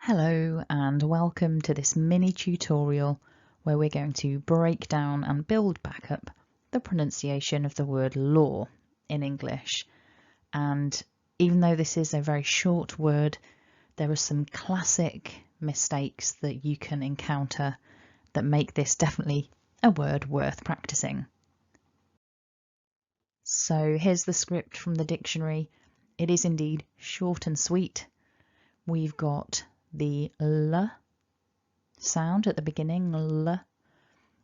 Hello and welcome to this mini tutorial where we're going to break down and build back up the pronunciation of the word law in English. And even though this is a very short word, there are some classic mistakes that you can encounter that make this definitely a word worth practicing. So here's the script from the dictionary. It is indeed short and sweet. We've got the L sound at the beginning, L,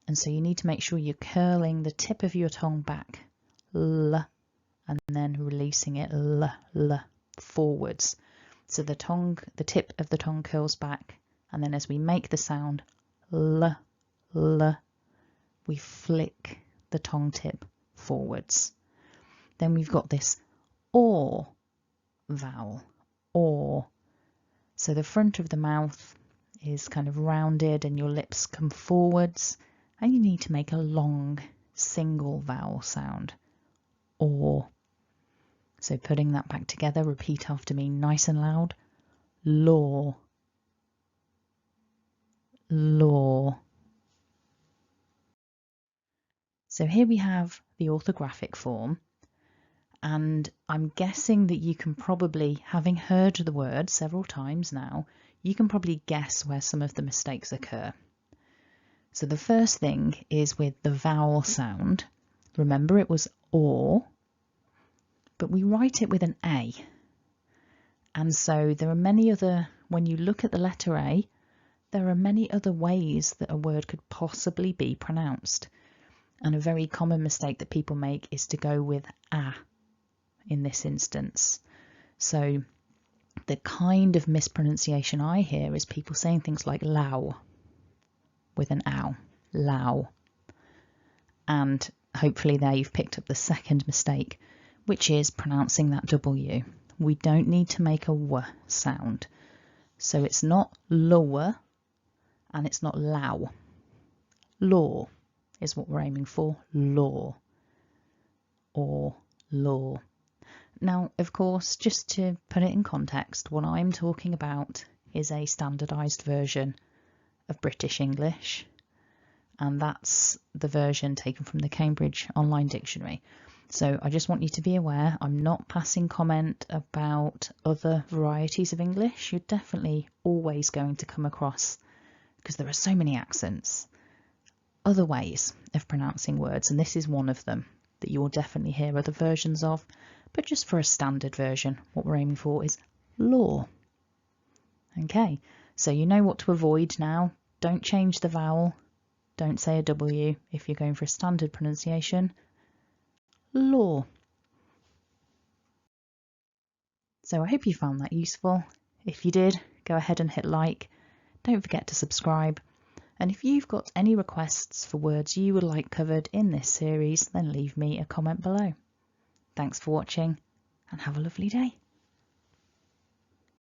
and so you need to make sure you're curling the tip of your tongue back, L, and then releasing it, L, forwards. So the tip of the tongue curls back, and then as we make the sound, L, we flick the tongue tip forwards. Then we've got this OR vowel, OR. So the front of the mouth is kind of rounded and your lips come forwards, and you need to make a long single vowel sound, OR. So putting that back together, repeat after me nice and loud. Law, law. So here we have the orthographic form, and I'm guessing that you can probably, having heard the word several times now, you can probably guess where some of the mistakes occur. So the first thing is with the vowel sound. Remember it was OR, but we write it with an A. And so there are many other, when you look at the letter A, there are many other ways that a word could possibly be pronounced. And a very common mistake that people make is to go with A in this instance. So the kind of mispronunciation I hear is people saying things like low with an ow, low. And hopefully there you've picked up the second mistake, which is pronouncing that W. We don't need to make a W sound. So it's not lower and it's not low. Law is what we're aiming for, law or law. Now, of course, just to put it in context, what I'm talking about is a standardised version of British English, and that's the version taken from the Cambridge Online Dictionary. So I just want you to be aware, I'm not passing comment about other varieties of English. You're definitely always going to come across, because there are so many accents, other ways of pronouncing words, and this is one of them that you'll definitely hear other versions of. But just for a standard version, what we're aiming for is law. Okay, so you know what to avoid now. Don't change the vowel. Don't say a W if you're going for a standard pronunciation. Law. So I hope you found that useful. If you did, go ahead and hit like. Don't forget to subscribe. And if you've got any requests for words you would like covered in this series, then leave me a comment below. Thanks for watching and have a lovely day.